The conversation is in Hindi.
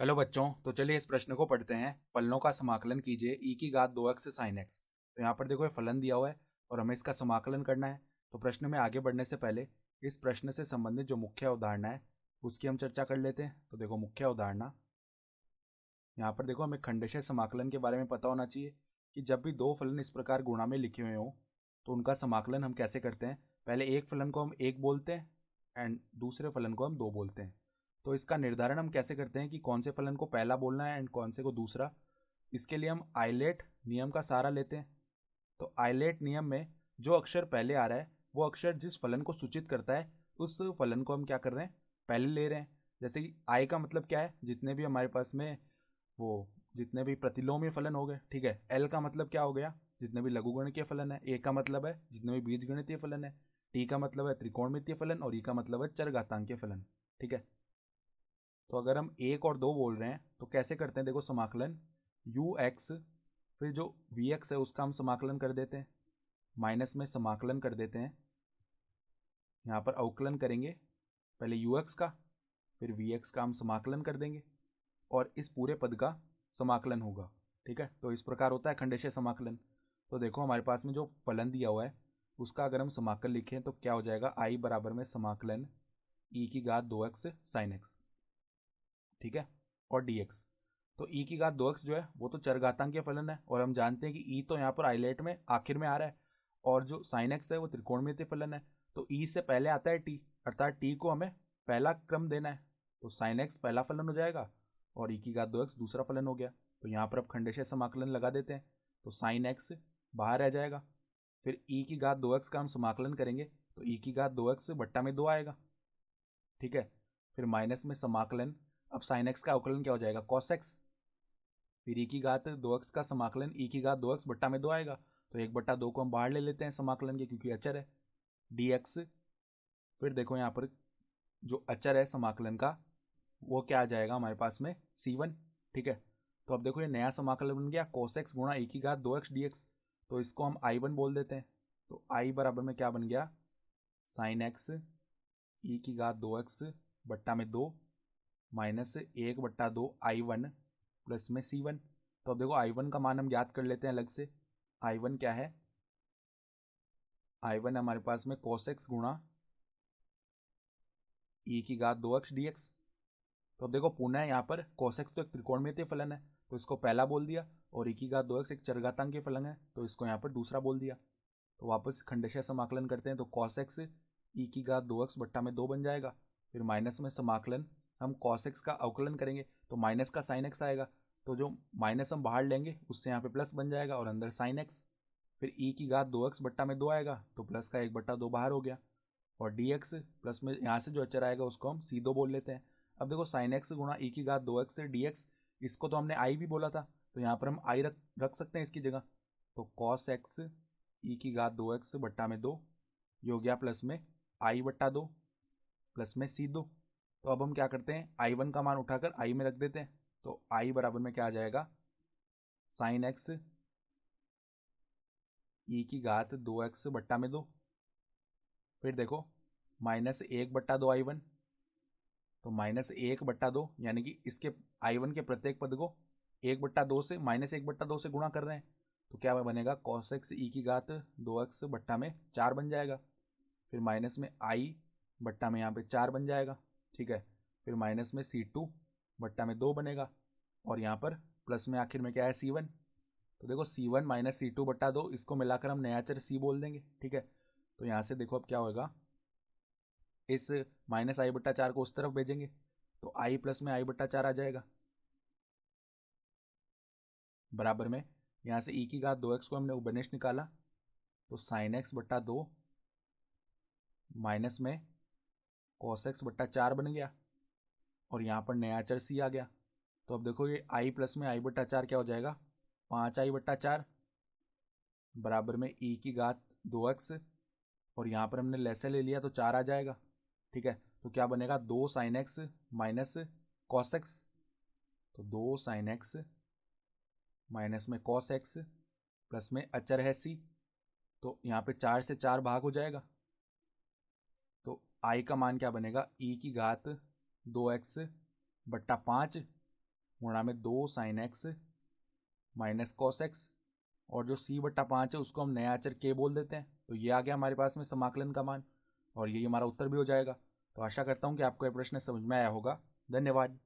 हेलो बच्चों, तो चलिए इस प्रश्न को पढ़ते हैं। फलनों का समाकलन कीजिए e की घात 2x sin x। तो यहाँ पर देखो ये फलन दिया हुआ है और हमें इसका समाकलन करना है। तो प्रश्न में आगे बढ़ने से पहले इस प्रश्न से संबंधित जो मुख्य अवधारणा है उसकी हम चर्चा कर लेते हैं। तो देखो मुख्य अवधारणा, यहाँ पर देखो हमें खंडशः समाकलन के बारे में पता होना चाहिए कि जब भी दो फलन इस प्रकार गुणा में लिखे हुए हों तो उनका समाकलन हम कैसे करते हैं। पहले एक फलन को हम एक बोलते हैं एंड दूसरे फलन को हम दो बोलते हैं। तो इसका निर्धारण हम कैसे करते हैं कि कौन से फलन को पहला बोलना है एंड कौन से को दूसरा। इसके लिए हम आइलेट नियम का सहारा लेते हैं। तो आइलेट नियम में जो अक्षर पहले आ रहा है वो अक्षर जिस फलन को सूचित करता है उस फलन को हम क्या कर रहे हैं, पहले ले रहे हैं। जैसे कि आई का मतलब क्या है, जितने भी हमारे पास में वो जितने भी प्रतिलोमी फलन हो गए, ठीक है। एल का मतलब क्या हो गया, जितने भी लघुगणकीय फलन है। ए का मतलब है जितने भी बीजगणितीय फलन है। टी का मतलब है त्रिकोणमितीय फलन और ई का मतलब है चरघातांकीय फलन, ठीक है। तो अगर हम एक और दो बोल रहे हैं तो कैसे करते हैं, देखो समाकलन यू एक्स, फिर जो वी एक्स है उसका हम समाकलन कर देते हैं, माइनस में समाकलन कर देते हैं। यहाँ पर अवकलन करेंगे पहले यू एक्स का, फिर वी एक्स का हम समाकलन कर देंगे और इस पूरे पद का समाकलन होगा, ठीक है। तो इस प्रकार होता है खंडेशः समाकलन। तो देखो हमारे पास में जो फलन दिया हुआ है उसका अगर हम समाकल लिखें तो क्या हो जाएगा, आई बराबर में समाकलन ई की घात 2x साइन एक्स, ठीक है, और dx। तो e की घात 2x जो है वो तो चरघातांकीय फलन है और हम जानते हैं कि e तो यहाँ पर आइलेट में आखिर में आ रहा है और जो साइन x है वो त्रिकोणमितीय फलन है। तो e से पहले आता है t, अर्थात t को हमें पहला क्रम देना है। तो साइन x पहला फलन हो जाएगा और e की घात 2x दूसरा फलन हो गया। तो यहाँ पर अब खंडेशः समाकलन लगा देते हैं। तो साइन x बाहर रह जाएगा, फिर e की घात 2x का हम समाकलन करेंगे तो e की घात 2x बट्टा में 2 आएगा, ठीक है। फिर माइनस में समाकलन, अब साइन एक्स का अवकलन क्या हो जाएगा, कॉस एक्स। फिर ई की घात 2x का समाकलन ई की घात 2x बट्टा में 2 आएगा। तो 1/2 को हम बाहर ले लेते हैं समाकलन के, क्योंकि अचर है, dx। फिर देखो यहाँ पर जो अचर है समाकलन का वो क्या आ जाएगा हमारे पास में, c1, ठीक है। तो अब देखो ये नया समाकलन बन गया cos x गुणा ई की घात 2x dx। तो इसको हम i1 बोल देते हैं। तो i बराबर में क्या बन गया, साइन एक्स ई की घात 2x बट्टा में 2 माइनस 1/2 i1 प्लस में c1। तो अब देखो i1 का मान हम ज्ञात कर लेते हैं अलग से। i1 क्या है, i1 हमारे पास में cos x गुणा e की घात 2x dx। तो अब देखो पुनः यहाँ पर cos x तो एक त्रिकोणमितीय फलन है तो इसको पहला बोल दिया और e की घात 2x एक चरघातांकीय फलन है तो इसको यहाँ पर दूसरा बोल दिया। तो वापस खंडेशः समाकलन करते हैं तो cos x e की घात 2x बट्टा में 2 बन जाएगा। फिर माइनस में समाकलन, हम cos x का अवकलन करेंगे तो माइनस का साइन x आएगा। तो जो माइनस हम बाहर लेंगे उससे यहाँ पे प्लस बन जाएगा और अंदर साइन x। फिर e की घात 2x बट्टा में 2 आएगा तो प्लस का 1/2 बाहर हो गया और dx प्लस में यहाँ से जो अचर आएगा उसको हम c2 बोल लेते हैं। अब देखो साइन x गुणा ई की घात 2x से dx, इसको तो हमने i भी बोला था तो यहाँ पर हम i रख सकते हैं इसकी जगह। तो cos x ई की घात 2x बट्टा में 2 ये हो गया प्लस में i/2 प्लस में c2। तो अब हम क्या करते हैं, i1 का मान उठाकर i में रख देते हैं। तो i बराबर में क्या आ जाएगा, साइन x ई की घात 2x बट्टा में 2। फिर देखो माइनस 1/2 i1, तो माइनस 1/2 यानी कि इसके i1 के प्रत्येक पद को 1/2 से माइनस 1/2 से गुणा कर रहे हैं। तो क्या बनेगा, cos x ई की घात 2x बट्टा में 4 बन जाएगा। फिर माइनस में i बट्टा में यहाँ पे 4 बन जाएगा, ठीक है। फिर माइनस में c2 बट्टा में 2 बनेगा और यहाँ पर प्लस में आखिर में क्या है, c1। तो देखो c1 माइनस c2/2 इसको मिलाकर हम नया चर c बोल देंगे, ठीक है। तो यहाँ से देखो अब क्या होगा, इस माइनस i/4 को उस तरफ भेजेंगे तो i प्लस में i/4 आ जाएगा बराबर में। यहाँ से e की घात 2x को हमने उपनिष्ठ निकाला तो साइन x/2 माइनस में cos x/4 बन गया और यहाँ पर नया चर c आ गया। तो अब देखो ये i प्लस में i/4 क्या हो जाएगा, 5i/4 बराबर में e की घात 2x और यहाँ पर हमने लैसे ले लिया तो 4 आ जाएगा, ठीक है। तो क्या बनेगा, 2 sine x minus cos x. तो 2 साइन एक्स माइनस में कॉस एक्स प्लस में अचर है सी, तो यहाँ पे 4 से 4 भाग हो जाएगा। तो आई का मान क्या बनेगा, ई की घात 2x/5 गुणा में 2 sine x minus cos x, और जो c/5 है उसको हम नया अचर k बोल देते हैं। तो ये आ गया हमारे पास में समाकलन का मान, और यही हमारा उत्तर भी हो जाएगा। तो आशा करता हूँ कि आपको यह प्रश्न समझ में आया होगा। धन्यवाद।